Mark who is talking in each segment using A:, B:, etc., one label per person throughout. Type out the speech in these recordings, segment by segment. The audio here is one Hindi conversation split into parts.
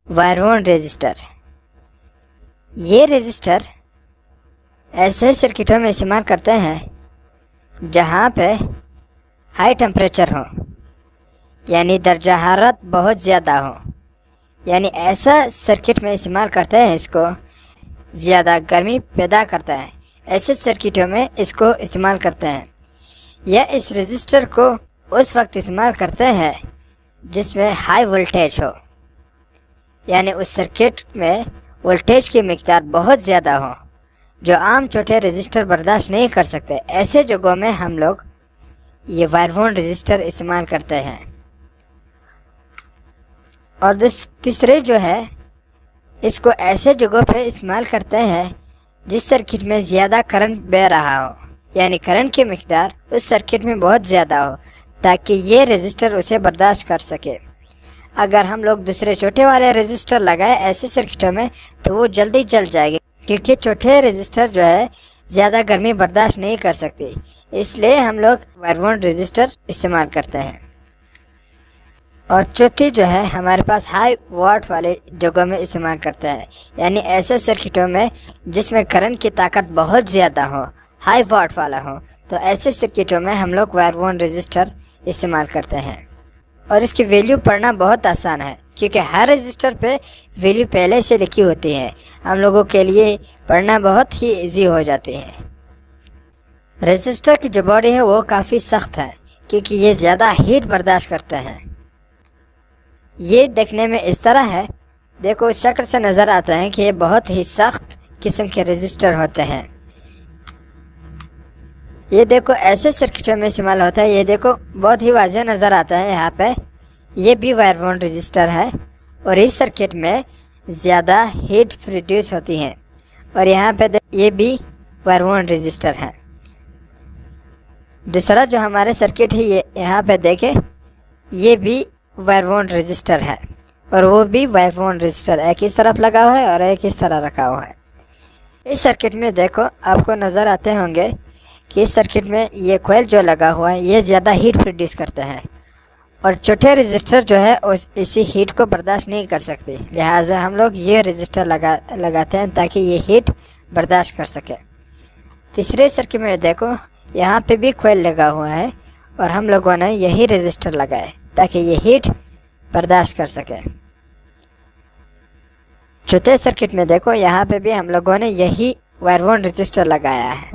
A: Wire bound resistor. ये रेजिस्टर ऐसे सर्किटों में इस्तेमाल करते हैं जहाँ पे हाई टेम्परेचर हो, यानी दर्जा हरारत बहुत ज़्यादा हो, यानी ऐसा सर्किट में इस्तेमाल करते हैं। इसको ज़्यादा गर्मी पैदा करता है, ऐसे सर्किटों में इसको इस्तेमाल करते हैं। या इस रेजिस्टर को उस वक्त इस्तेमाल करते हैं जिसमें हाई वोल्टेज हो, यानी उस सर्किट में वोल्टेज की मिक़दार बहुत ज़्यादा हो जो आम छोटे रेजिस्टर बर्दाश्त नहीं कर सकते। ऐसे जगहों में हम लोग ये वायर बाउंड रेजिस्टर इस्तेमाल करते हैं। और तीसरे जो है, इसको ऐसे जगहों पे इस्तेमाल करते हैं जिस सर्किट में ज़्यादा करंट बह रहा हो, यानी करंट की मिक़दार उस सर्किट में बहुत ज़्यादा हो, ताकि ये रेजिस्टर उसे बर्दाश्त कर सके। अगर हम लोग दूसरे छोटे वाले रेजिस्टर लगाए ऐसे सर्किटों में तो वो जल्दी जल जाएंगे, क्योंकि छोटे रेजिस्टर जो है ज़्यादा गर्मी बर्दाश्त नहीं कर सकते। इसलिए हम लोग वायर बाउंड रेजिस्टर इस्तेमाल करते हैं। और चौथी जो है, हमारे पास हाई वाट वाले जगहों में इस्तेमाल करते हैं, यानी ऐसे सर्किटों में जिसमें करंट की ताकत बहुत ज़्यादा हो, हाई वाट वाला हो, तो ऐसे सर्किटों में हम लोग वायर बाउंड रेजिस्टर इस्तेमाल करते हैं। और इसकी वैल्यू पढ़ना बहुत आसान है, क्योंकि हर रजिस्टर पे वैल्यू पहले से लिखी होती है। हम लोगों के लिए पढ़ना बहुत ही इजी हो जाती है। रजिस्टर की जो बॉडी है वो काफ़ी सख्त है, क्योंकि ये ज़्यादा हीट बर्दाश्त करते हैं। ये देखने में इस तरह है, देखो इस शक्ल से नज़र आता है कि ये बहुत ही सख्त किस्म के रजिस्टर होते हैं। ये देखो ऐसे सर्किटों में इस्तेमाल होता है। ये देखो बहुत ही वाज़ेह नज़र आता है यहाँ पे, ये भी वायर बाउंड रजिस्टर है और इस सर्किट में ज़्यादा हीट प्रोड्यूस होती है। और यहाँ पे ये भी वायर बाउंड रजिस्टर है। दूसरा जो हमारे सर्किट है, ये यहाँ पे देखें, ये भी वायर बाउंड रजिस्टर है और वो भी वायर बाउंड रजिस्टर, एक इस तरफ लगा हुआ है और एक इस तरह रखा हुआ है। इस सर्किट में देखो आपको नज़र आते होंगे कि इस सर्किट में ये कोयल जो लगा हुआ है ये ज़्यादा हीट प्रोड्यूस करते हैं और छोटे रजिस्टर जो है इसी हीट को बर्दाश्त नहीं कर सकते। लिहाजा हम लोग ये रजिस्टर लगाते हैं ताकि ये हीट बर्दाश्त कर सके। तीसरे सर्किट में देखो यहाँ पे भी कोयल लगा हुआ है और हम लोगों ने यही रजिस्टर लगाए ताकि ये हीट बर्दाश्त कर सके। चौथे सर्किट में देखो यहाँ पे भी हम लोगों ने यही वायर बाउंड रजिस्टर लगाया है।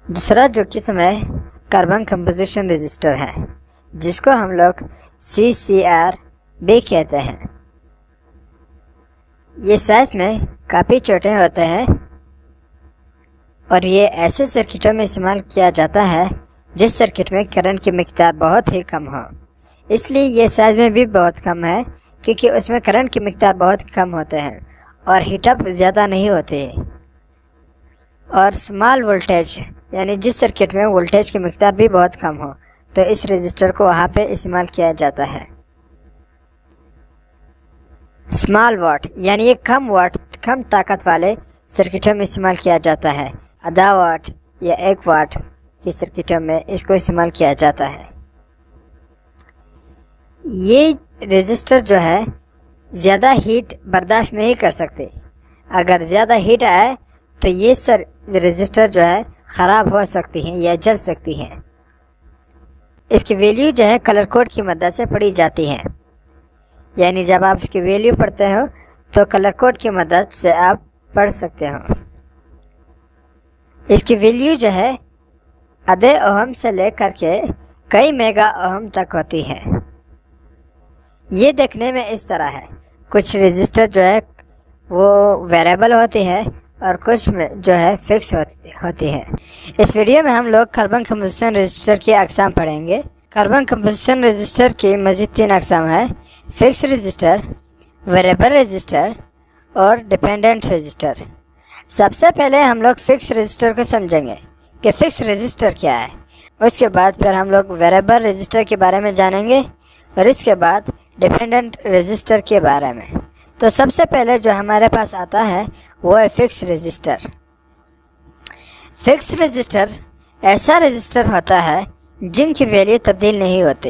A: दूसरा जो किस्म है कार्बन कंपोजिशन रजिस्टर है, जिसको हम लोग CCR भी कहते हैं। ये साइज में काफ़ी छोटे होते हैं और ये ऐसे सर्किटों में इस्तेमाल किया जाता है जिस सर्किट में करंट की मिक़दार बहुत ही कम हो। इसलिए ये साइज में भी बहुत कम है, क्योंकि उसमें करंट की मिक़दार बहुत कम होते हैं और हीटअप ज़्यादा नहीं होती है। और स्मॉल वोल्टेज, यानी जिस सर्किट में वोल्टेज की मिक़दार भी बहुत कम हो, तो इस रजिस्टर को वहाँ पे इस्तेमाल किया जाता है। स्मॉल वाट, यानी ये कम ताकत वाले सर्किटों में इस्तेमाल किया जाता है। आधा वाट या 1 वाट के सर्किटों में इसको इस्तेमाल किया जाता है। ये रजिस्टर जो है ज़्यादा हीट बर्दाश्त नहीं कर सकते। अगर ज़्यादा हीट आए तो ये रजिस्टर जो है ख़राब हो सकती हैं या जल सकती हैं। इसकी वैल्यू जो है कलर कोड की मदद से पढ़ी जाती है, यानी जब आप इसकी वैल्यू पढ़ते हो तो कलर कोड की मदद से आप पढ़ सकते हो। इसकी वैल्यू जो है आधे ओहम से लेकर के कई मेगा ओहम तक होती है। ये देखने में इस तरह है। कुछ रजिस्टर जो है वो वेरिएबल होती है और कुछ में जो है फिक्स होती है। इस वीडियो में हम लोग कार्बन कंपोजिशन रजिस्टर की अक़साम पढ़ेंगे। कार्बन कंपोजिशन रजिस्टर की मज़ीद 3 अक़साम है: फिक्स रजिस्टर, वेरिएबल रजिस्टर और डिपेंडेंट रजिस्टर। सबसे पहले हम लोग फिक्स रजिस्टर को समझेंगे कि फिक्स रजिस्टर क्या है। उसके बाद फिर हम लोग वेरिएबल रजिस्टर के बारे में जानेंगे और इसके बाद डिपेंडेंट रजिस्टर के बारे में। तो सबसे पहले जो हमारे पास आता है वो है फिक्स रजिस्टर। फिक्स रजिस्टर ऐसा रजिस्टर होता है जिनकी वैल्यू तब्दील नहीं होती,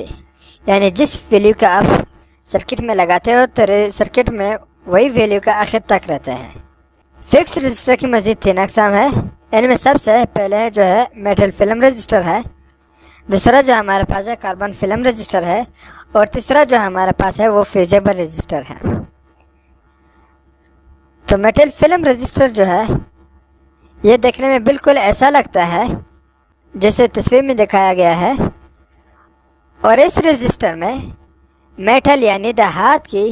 A: यानी जिस वैल्यू का आप सर्किट में लगाते हो तो सर्किट में वही वैल्यू का आखिर तक रहते हैं। फिक्स रजिस्टर की मज़ीद 3 अक़साम है। इनमें सबसे पहले जो है मेटल फिल्म रजिस्टर है, दूसरा जो हमारे पास है कार्बन फिल्म रजिस्टर है, और तीसरा जो हमारे पास है वो फ्यूजेबल रजिस्टर है। तो मेटल फिल्म रजिस्टर जो है ये देखने में बिल्कुल ऐसा लगता है जैसे तस्वीर में दिखाया गया है, और इस रजिस्टर में मेटल यानी धातु की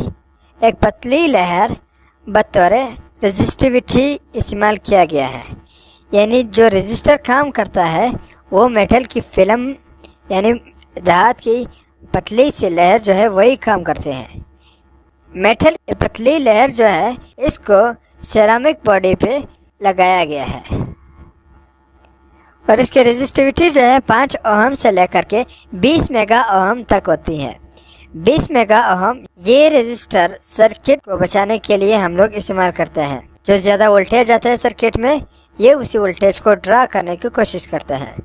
A: एक पतली लहर बतौर रेजिस्टिविटी इस्तेमाल किया गया है। यानी जो रजिस्टर काम करता है वो मेटल की फिल्म यानी धातु की पतली सी लहर जो है वही काम करते हैं। मेटल की पतली लहर जो है इसको सेरामिक बॉडी पे लगाया गया है, और इसकी रेजिस्टिविटी जो है 5 ओहम से लेकर के 20 मेगा ओहम तक होती है। 20 मेगा ओहम ये रेजिस्टर सर्किट को बचाने के लिए हम लोग इस्तेमाल करते हैं। जो ज़्यादा वोल्टेज आता है सर्किट में ये उसी वोल्टेज को ड्रा करने की कोशिश करता है।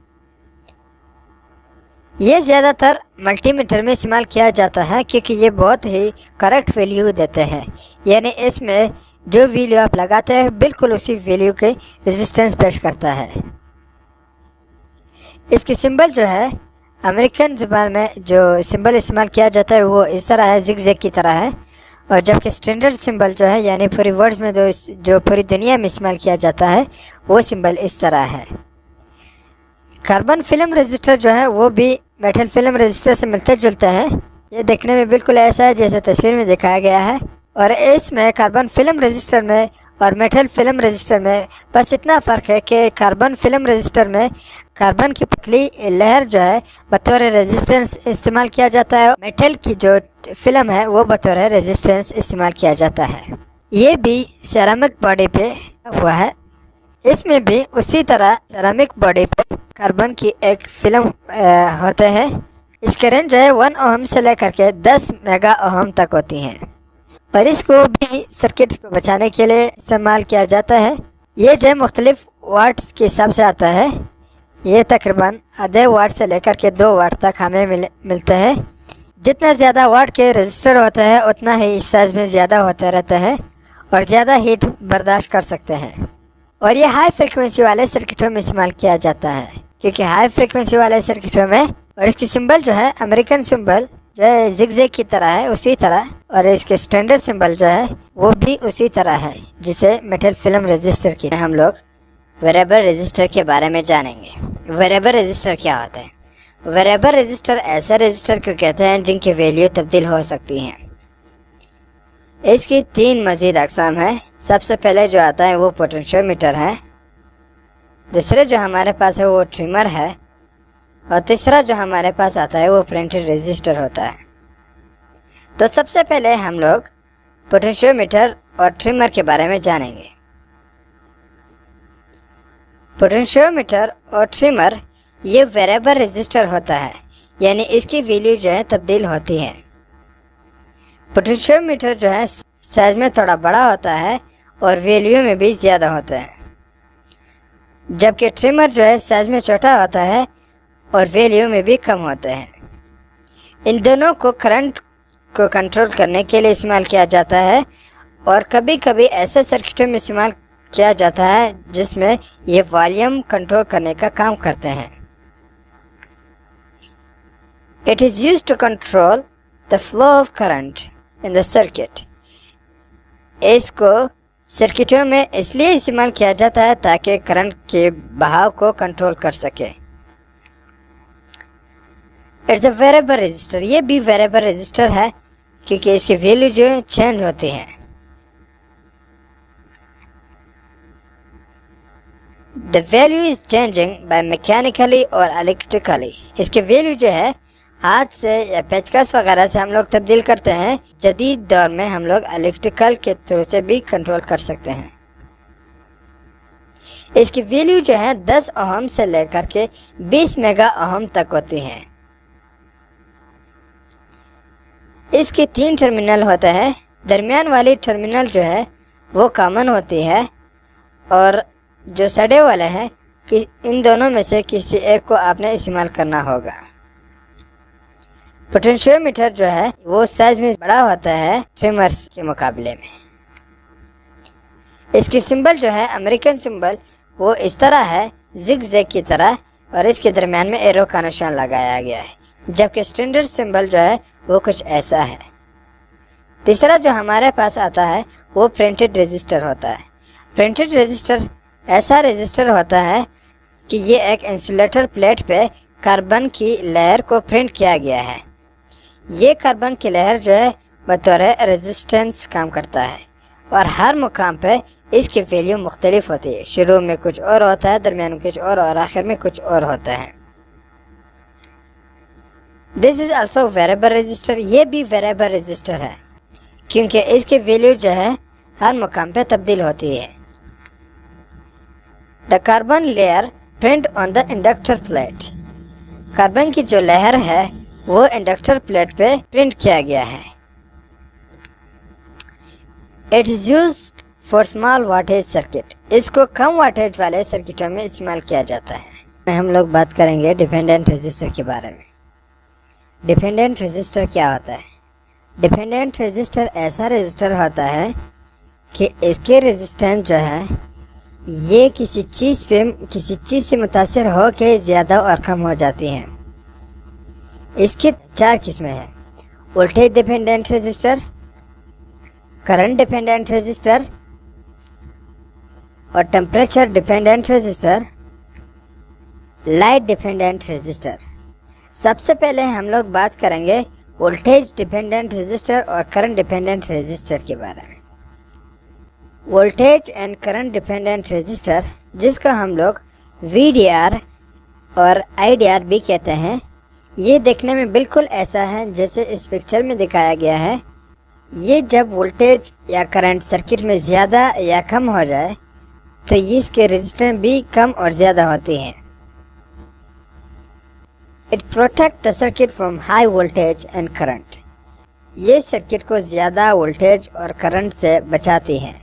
A: ये ज़्यादातर मल्टीमीटर में इस्तेमाल किया जाता है क्योंकि ये बहुत ही करेक्ट वैल्यू देते हैं। यानी इसमें जो वैल्यू आप लगाते हैं बिल्कुल उसी वैल्यू के रेजिस्टेंस पेश करता है। इसकी सिंबल जो है अमेरिकन ज़बान में जो सिंबल इस्तेमाल किया जाता है वो इस तरह है, जिग-जैग की तरह है, और जबकि स्टैंडर्ड सिंबल जो है यानी पूरी वर्ल्ड में जो पूरी दुनिया में इस्तेमाल किया जाता है वो सिंबल इस तरह है। कार्बन फिल्म रजिस्टर जो है वो भी मेटल फिल्म रजिस्टर से मिलते जुलते हैं। ये देखने में बिल्कुल ऐसा है जैसे तस्वीर में दिखाया गया है, और इसमें कार्बन फिल्म रजिस्टर में और मेटल फिल्म रजिस्टर में बस इतना फ़र्क है कि कार्बन फिल्म रजिस्टर में कार्बन की पतली लहर जो है बतौर रेजिस्टेंस इस्तेमाल किया जाता है, मेटल की जो फिल्म है वो बतौर रेजिस्टेंस इस्तेमाल किया जाता है। ये भी सेरामिक बॉडी पे हुआ है। इसमें भी उसी तरह सेरामिक बॉडी पे कार्बन की एक फिल्म होते हैं। इसके रेंज जो है 1 ओहम से लेकर के 10 मेगा ओहम तक होती हैं, और इसको भी सर्किट को बचाने के लिए इस्तेमाल किया जाता है। ये जो मुख्तलिफ वाट्स के हिसाब से आता है। ये तकरीबन आधे वाट से लेकर के 2 वाट तक हमें मिलते हैं। जितना ज़्यादा वाट के रजिस्टर होते हैं उतना ही साइज में ज़्यादा होता रहता है और ज़्यादा हीट बर्दाश्त कर सकते हैं। और ये हाई फ्रिक्वेंसी वाले सर्किटों में इस्तेमाल किया जाता है, क्योंकि हाई फ्रिक्वेंसी वाले सर्किटों में, और इसकी सिंबल जो है अमेरिकन सिंबल जो है जिग-जैग की तरह है उसी तरह, और इसके स्टैंडर्ड सिंबल जो है वो भी उसी तरह है, जिसे मेटल फिल्म रजिस्टर की हम लोग वेरिएबल रजिस्टर के बारे में जानेंगे। वेरिएबल रजिस्टर क्या होता है? वेरिएबल रजिस्टर ऐसे रजिस्टर को कहते हैं जिनकी वैल्यू तब्दील हो सकती हैं। इसकी 3 मज़ीद अक़साम है। सबसे पहले जो आता है वो पोटेंशियोमीटर है, दूसरे जो हमारे पास है वो ट्रिमर है, और तीसरा जो हमारे पास आता है वो प्रिंटेड रजिस्टर होता है। तो सबसे पहले हम लोग पोटेंशियोमीटर और ट्रिमर के बारे में जानेंगे। पोटेंशियोमीटर और ट्रिमर ये वेरिएबल रजिस्टर होता है, यानी इसकी वैल्यू जो है तब्दील होती है। पोटेंशियोमीटर जो है साइज में थोड़ा बड़ा होता है और वैल्यू में भी ज़्यादा होता है, जबकि ट्रिमर जो है साइज में छोटा होता है और वैल्यू में भी कम होते हैं। इन दोनों को करंट को कंट्रोल करने के लिए इस्तेमाल किया जाता है, और कभी कभी ऐसे सर्किटों में इस्तेमाल किया जाता है जिसमें ये वॉल्यूम कंट्रोल करने का काम करते हैं। It is used to control the flow of current in the circuit. इसको सर्किटों में इसलिए इस्तेमाल किया जाता है ताकि करंट के बहाव को कंट्रोल कर सके। It's a variable resistor. ये भी वेरिएबल रजिस्टर है क्योंकि इसकी वैल्यू जो चेंज होती है। The value is changing by mechanically और इलेक्ट्रिकली। इसकी वैल्यू जो है हाथ से या पेचकस वगैरह से हम लोग तब्दील करते हैं। जदीद दौर में हम लोग इलेक्ट्रिकल के थ्रू से भी कंट्रोल कर सकते हैं। इसकी वैल्यू जो है 10 ओहम से लेकर के 20 मेगा ओहम तक होती है। इसके 3 टर्मिनल होते हैं। दरमियान वाली टर्मिनल जो है वो कॉमन होती है, और जो सड़े वाले हैं कि इन दोनों में से किसी एक को आपने इस्तेमाल करना होगा। पोटेंशियोमीटर जो है वो साइज में बड़ा होता है ट्रिमर्स के मुकाबले में। इसकी सिंबल जो है अमेरिकन सिंबल वो इस तरह है, जिग जैग की तरह, और इसके दरम्यान में एरो का निशान लगाया गया है, जबकि स्टैंडर्ड सिंबल जो है वो कुछ ऐसा है। तीसरा जो हमारे पास आता है वो प्रिंटेड रजिस्टर होता है। प्रिंटेड रजिस्टर ऐसा रजिस्टर होता है कि ये एक इंसुलेटर प्लेट पे कार्बन की लेयर को प्रिंट किया गया है। ये कार्बन की लेयर जो है बतौर रेजिस्टेंस काम करता है, और हर मुकाम पे इसकी वैल्यू मुख्तलिफ होती है। शुरू में कुछ और होता है, दरमियान में कुछ और आखिर में कुछ और होता है। This is also variable resistor. ये भी वेरिएबल रजिस्टर है क्योंकि इसकी वैल्यू जो है हर मुकाम पे तब्दील होती है। The carbon layer print on the inductor plate. Carbon की जो लेयर है वो इंडक्टर प्लेट पे प्रिंट किया गया है। It is used for small wattage circuit. इसको कम वाटेज वाले सर्किटों में इस्तेमाल किया जाता है। हम लोग बात करेंगे डिपेंडेंट रजिस्टर के बारे में। डिपेंडेंट रजिस्टर क्या होता है? डिपेंडेंट रजिस्टर ऐसा रजिस्टर होता है कि इसके रेजिस्टेंस जो है ये किसी चीज़ से मुतासिर हो के ज़्यादा और कम हो जाती हैं। इसकी 4 किस्में हैं: voltage dependent resistor, current dependent resistor, और temperature dependent resistor, light dependent resistor. सबसे पहले हम लोग बात करेंगे वोल्टेज डिपेंडेंट रजिस्टर और करंट डिपेंडेंट रजिस्टर के बारे में। Voltage and current dependent resistor, जिसको हम लोग VDR और IDR भी कहते हैं, ये देखने में बिल्कुल ऐसा है जैसे इस पिक्चर में दिखाया गया है। ये जब वोल्टेज या करंट सर्किट में ज़्यादा या कम हो जाए तो ये इसके रेजिस्टेंस भी कम और ज़्यादा होती हैं। It protect the circuit from high voltage and current. ये सर्किट को ज़्यादा वोल्टेज और करंट से बचाती हैं।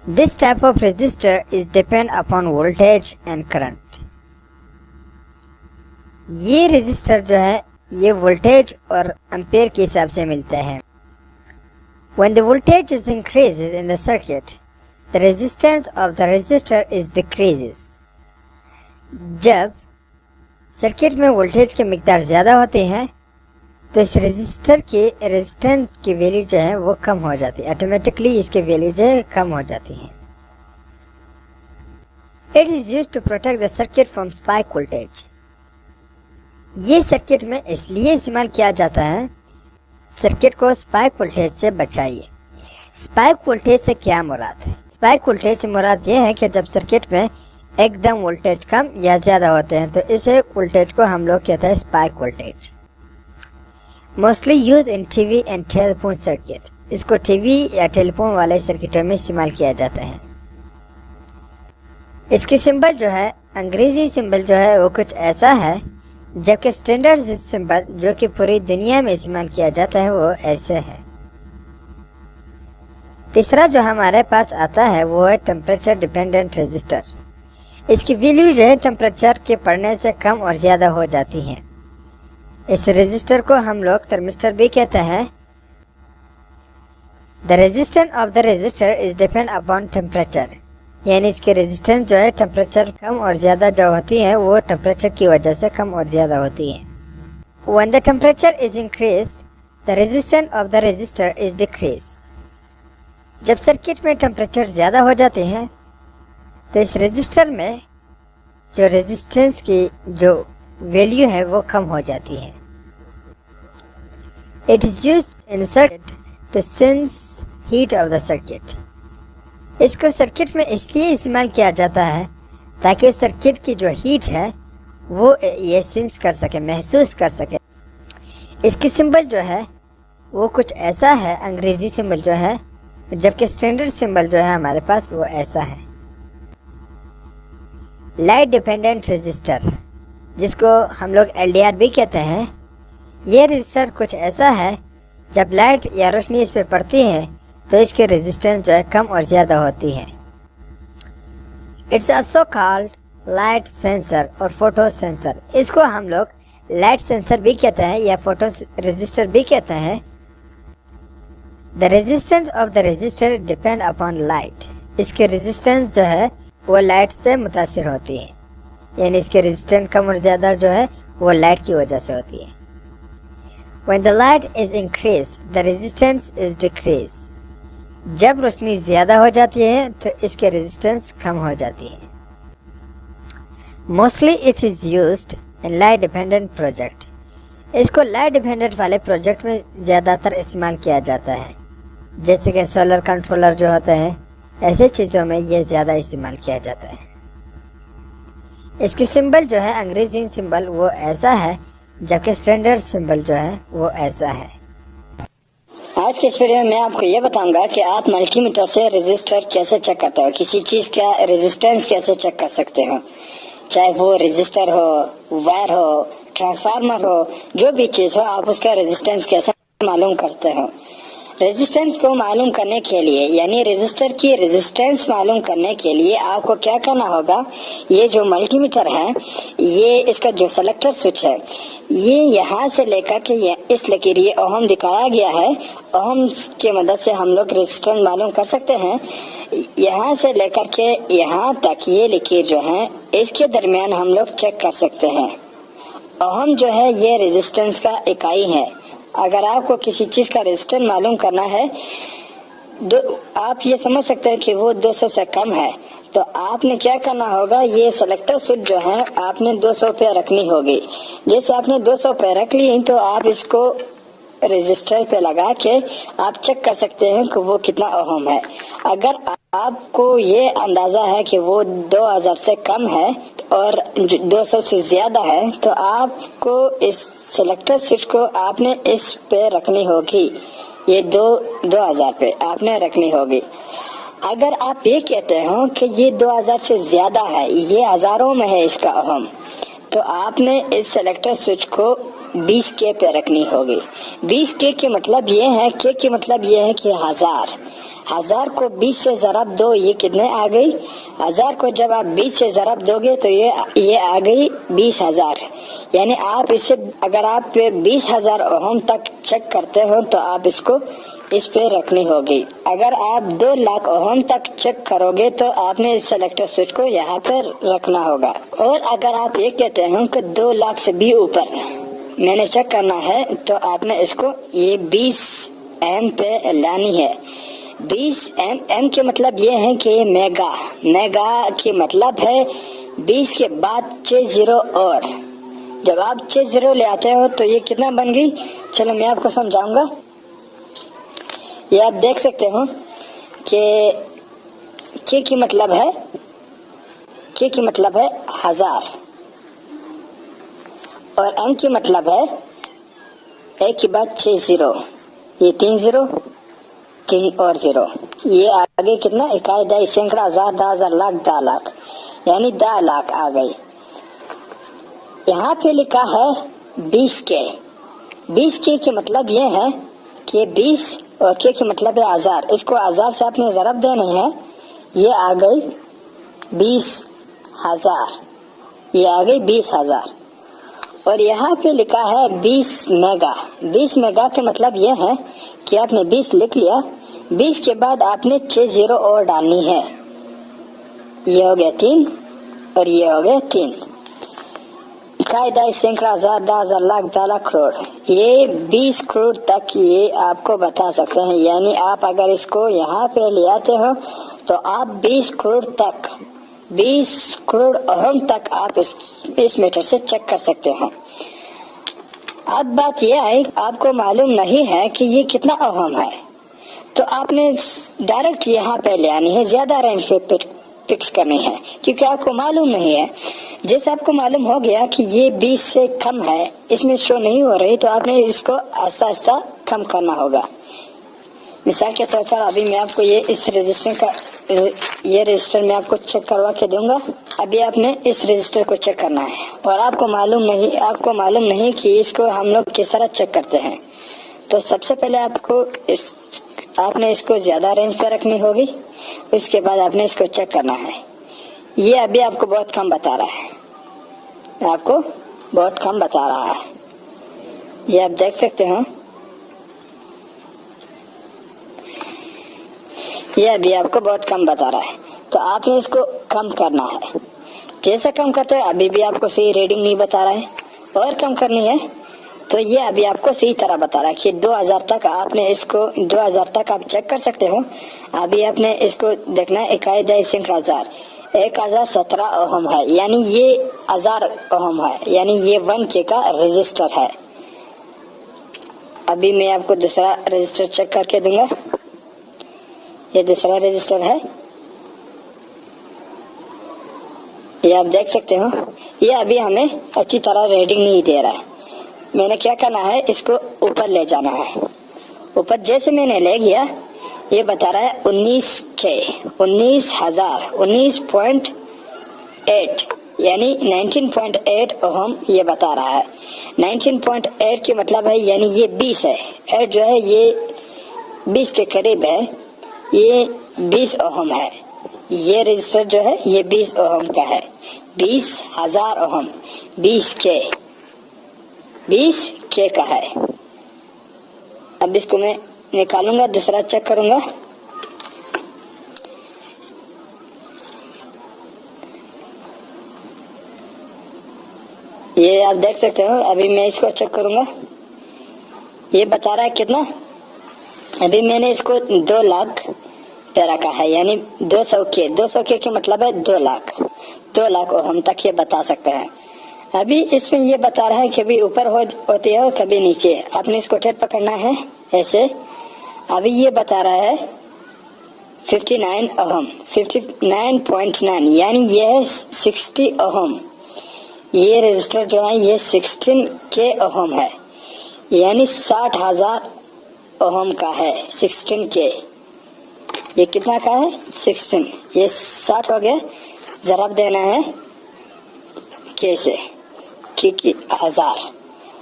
A: This type of register is depend upon voltage and current. ये रजिस्टर जो है ये वोल्टेज और एम्पेयर के हिसाब से मिलते हैं। When the voltage is increases in the circuit, the resistance of the resistor is decreases. जब सर्किट में वोल्टेज की मिकदार ज़्यादा होती है तो इस रेजिस्टर के रेजिस्टेंस की वैल्यू जो है वो कम हो जाती है। ऑटोमेटिकली इसकी वैल्यू जो है कम हो जाती है। It is used to protect the circuit from spike voltage. ये सर्किट में इसलिए इस्तेमाल किया जाता है सर्किट को स्पाइक वोल्टेज से बचाइए। स्पाइक वोल्टेज से क्या मुराद है? स्पाइक वोल्टेज से मुराद ये है कि जब सर्किट में एकदम वोल्टेज कम या ज़्यादा होते हैं तो इसे वोल्टेज को हम लोग कहते हैं spike voltage. Mostly use in TV and telephone circuit. इसको टीवी या टेलीफोन वाले सर्किटों में इस्तेमाल किया जाता है। इसकी सिंबल जो है अंग्रेज़ी सिंबल जो है वो कुछ ऐसा है, जबकि स्टैंडर्ड सिंबल जो कि पूरी दुनिया में इस्तेमाल किया जाता है वो ऐसे है। तीसरा जो हमारे पास आता है वो है टेम्परेचर डिपेंडेंट रजिस्टर। इसकी वैल्यू जो है टेम्परेचर के बढ़ने से कम और ज़्यादा हो जाती है। इस रजिस्टर को हम लोग थर्मिस्टर भी कहते हैं। The resistance of the register is depend upon temperature, यानी इसकी रेजिस्टेंस जो है टेम्परेचर कम और ज़्यादा जो होती है वो टेम्परेचर की वजह से कम और ज़्यादा होती है। When the temperature is increased, the resistance of the resistor is decreased. जब सर्किट में टेम्परेचर ज़्यादा हो जाते हैं तो इस रेजिस्टर में जो रेजिस्टेंस की जो वैल्यू है वो कम हो जाती है। It is used in circuit to sense heat of the circuit. इसको सर्किट में इसलिए इस्तेमाल किया जाता है ताकि सर्किट की जो हीट है वो ये सेंस कर सके, महसूस कर सके। इसकी सिंबल जो है वो कुछ ऐसा है, अंग्रेज़ी सिंबल जो है, जबकि स्टैंडर्ड सिंबल जो है हमारे पास वो ऐसा है। लाइट डिपेंडेंट रजिस्टर, जिसको हम लोग LDR भी कहते हैं, ये रजिस्टर कुछ ऐसा है, जब लाइट या रोशनी इस पर पड़ती है तो इसकी रेजिस्टेंस जो है कम और ज़्यादा होती है। It's also called light sensor और फोटो सेंसर। इसको हम लोग लाइट सेंसर भी कहते हैं या फोटो रेजिस्टर भी कहते हैं। The resistance of the resistor depend upon light. इसके रेजिस्टेंस जो है वो लाइट से मुतासिर होती है, यानी इसके रेजिस्टेंस कम और ज़्यादा जो है वो लाइट की वजह से होती है। When the light is increased, the resistance is decreased. जब रोशनी ज़्यादा हो जाती है तो इसके रेजिस्टेंस कम हो जाती है। Mostly it is used in light dependent project. इसको लाइट डिपेंडेंट वाले प्रोजेक्ट में ज़्यादातर इस्तेमाल किया जाता है, जैसे कि सोलर कंट्रोलर जो होते हैं, ऐसे चीज़ों में ये ज़्यादा इस्तेमाल किया जाता है। इसकी सिंबल जो है अंग्रेजी सिंबल वो ऐसा है, जबकि स्टैंडर्ड सिंबल जो है वो ऐसा है। आज के इस वीडियो में आपको ये बताऊंगा कि आप मल्टीमीटर से रेजिस्टर कैसे चेक करते हो, किसी चीज़ का रेजिस्टेंस कैसे चेक कर सकते हो, चाहे वो रेजिस्टर हो, वायर हो, ट्रांसफार्मर हो, जो भी चीज़ हो, आप उसका रेजिस्टेंस कैसे मालूम करते हो। रेजिस्टेंस को मालूम करने के लिए, यानी रेजिस्टर की रेजिस्टेंस मालूम करने के लिए आपको क्या करना होगा, ये जो मल्टीमीटर है, ये इसका जो सेलेक्टर स्विच है, ये यहाँ से लेकर के इस लकीर, ये ओहम दिखाया गया है, ओहम की मदद से हम लोग रेजिस्टेंस मालूम कर सकते हैं। यहाँ से लेकर के यहाँ तक ये लकीर जो है, इसके दरमियान हम लोग चेक कर सकते हैं। ओहम जो है ये रेजिस्टेंस का इकाई है। अगर आपको किसी चीज का रेजिस्टेंस मालूम करना है, आप ये समझ सकते हैं कि वो 200 से कम है, तो आपने क्या करना होगा, ये सेलेक्टर स्विच जो है आपने 200 पे रखनी होगी। जैसे आपने 200 पे रख ली तो आप इसको रेजिस्टर पे लगा के आप चेक कर सकते हैं कि वो कितना ओहम है। अगर आपको ये अंदाजा है कि वो 2000 से कम है और 200 से ज्यादा है, तो आपको इस सेलेक्टर स्विच को आपने इस पे रखनी होगी, ये 2000 पे आपने रखनी होगी। अगर आप ये कहते हो कि ये 2000 से ज्यादा है, ये हजारों में है इसका ओहम, तो आपने इस सेलेक्टर स्विच को 20K पे रखनी होगी। 20K के मतलब ये है, K के मतलब ये है कि 1000 को 20 से ज़रब दो, ये कितने आ गई, 1000 को जब आप 20 से ज़रब दोगे तो ये आ गई 20,000। यानी आप इससे, अगर आप 20,000 ओहम तक चेक करते हो तो आप इसको इस पे रखनी होगी। अगर आप 2 लाख ओहम तक चेक करोगे तो आपने इस सेलेक्टर स्विच को यहाँ पर रखना होगा। और अगर आप ये कहते हो कि 2 लाख से भी ऊपर मैंने चेक करना है, तो आपने इसको ये 20 एम पे लानी है। 20 एम के मतलब ये है कि ये मेगा के मतलब है 20 के बाद 6 जीरो, और जब आप 6 जीरो ले आते हो तो ये कितना बन गई, चलो मैं आपको समझाऊंगा। ये आप देख सकते हो कि के की मतलब है 1000 और एम की मतलब है 1 के बाद 6 जीरो, ये 3 जीरो, 3 और 0, ये आगे कितना, इकाई, दहाई, सैकड़ा, हजार, 10,000, लाख, 10 लाख, यानी 10 लाख आ गई। यहाँ पे लिखा है 20K के मतलब ये है कि 20 और K के मतलब है 1000, इसको 1000 से आपने ज़रब देनी है, ये आ गई 20,000, ये आ गई 20,000। और यहाँ पे लिखा है 20 मेगा के मतलब ये है कि आपने 20 लिख लिया, 20 के बाद आपने 6 जीरो और डालनी है, ये हो गया 3 और ये हो गया 3, कायदा सैकड़ा, हजार, 10,000, लाख, 10 लाख, करोड़, ये 20 करोड़ तक ये आपको बता सकते हैं। यानी आप अगर इसको यहाँ पे ले आते हो तो आप 20 करोड़ ओहम तक आप इस मीटर से चेक कर सकते हो। अब बात यह है, आपको मालूम नहीं है कि ये कितना ओहम है, तो आपने डायरेक्ट यहाँ पे ले आनी है, ज्यादा रेंज पे फिक्स करनी है, क्योंकि आपको मालूम नहीं है। जैसे आपको मालूम हो गया कि ये 20 से कम है, इसमें शो नहीं हो रही, तो आपने इसको आस्ता आस्ता कम करना होगा। मिसाल के तौर पर अभी मैं आपको ये रजिस्टर में आपको चेक करवा के दूंगा। अभी आपने इस रजिस्टर को चेक करना है और आपको मालूम नहीं कि इसको हम लोग किस तरह चेक करते हैं। तो सबसे पहले आपने इसको ज्यादा रेंज पे रखनी होगी, उसके बाद आपने इसको चेक करना है। ये अभी आपको बहुत कम बता रहा है, आपको बहुत कम बता रहा है। ये आप देख सकते हो, ये अभी आपको बहुत कम बता रहा है। तो आपने इसको कम करना है। जैसा कम करते हैं अभी भी आपको सही रीडिंग नहीं बता रहा है, और कम करनी है तो ये अभी आपको सही तरह बता रहा है कि 2000 तक आपने इसको 2000 तक आप चेक कर सकते हो। अभी आपने इसको देखना है, इकाई दय संख्या 1017 ओहम है, यानी ये 1000 ओहम है, यानी ये 1K का रजिस्टर है। अभी मैं आपको दूसरा रजिस्टर चेक करके दूंगा। ये दूसरा रजिस्टर है, ये आप देख सकते हो। ये अभी हमें अच्छी तरह रीडिंग नहीं दे रहा है। मैंने क्या करना है, इसको ऊपर ले जाना है। ऊपर जैसे मैंने ले गया, ये बता रहा है 19K, 19,000, 19.8 यानी 19.8 ओहम ये बता रहा है। 19.8 के मतलब है यानी ये 20 है। 8 जो है ये 20 के करीब है, ये 20 ओहम है। ये रजिस्टर जो है ये 20 ओहम का है। 20,000 ओहम, 20K का है। अब इसको मैं निकालूंगा, दूसरा चेक करूंगा। ये आप देख सकते हो। अभी मैं इसको चेक करूंगा, ये बता रहा है कितना। अभी मैंने इसको 2 लाख पे रखा है, यानी 200K के मतलब है 2 लाख। 2 लाख ओहम तक ये बता सकते हैं। अभी इसमें ये बता रहा है कभी ऊपर होती है और कभी नीचे। आपने इसको टेप पकड़ना है ऐसे। अभी ये बता रहा है 59 ओहम, 59.9 यानी ये है 60 ओहम। ये रजिस्टर जो है ये 16K ओहम है, यानी 60,000 ओहम का है। 16K ये कितना का है, 16। ये 60 हो गया, जराब देना है K से, K की 1000,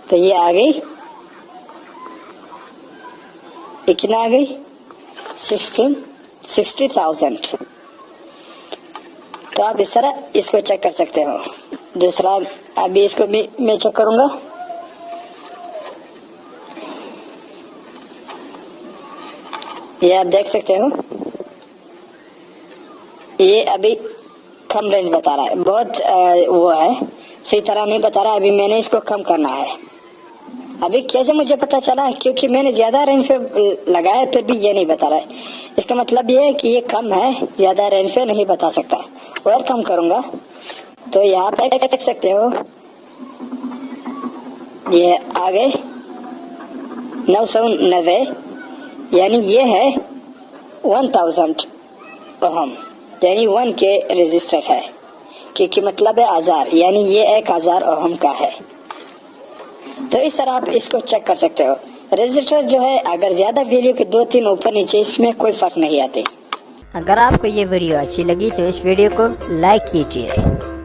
A: तो ये आ गई, कितना आ गई 60,000। तो आप इस तरह इसको चेक कर सकते हो। दूसरा अभी इसको भी मैं चेक करूंगा। ये आप देख सकते हो, ये अभी कम रेंज बता रहा है, बहुत वो है, सही तरह नहीं बता रहा। अभी मैंने इसको कम करना है। अभी कैसे मुझे पता चला, क्योंकि मैंने ज्यादा रेंज पे लगाया फिर भी ये नहीं बता रहा है। इसका मतलब ये है कि ये कम है, ज्यादा रेंज पे नहीं बता सकता। और कम करूंगा तो यहाँ पे देख सकते हो, ये आगे 990 यानी ये है 1000 ओहम, यानी 1K रजिस्टर है। क्योंकि मतलब है 1000, यानी ये 1000 ओहम का है। तो इस तरह आप इसको चेक कर सकते हो। रजिस्टर जो है अगर ज्यादा वैल्यू के 2-3 ऊपर नीचे, इसमें कोई फर्क नहीं आती।
B: अगर आपको ये वीडियो अच्छी लगी तो इस वीडियो को लाइक कीजिए।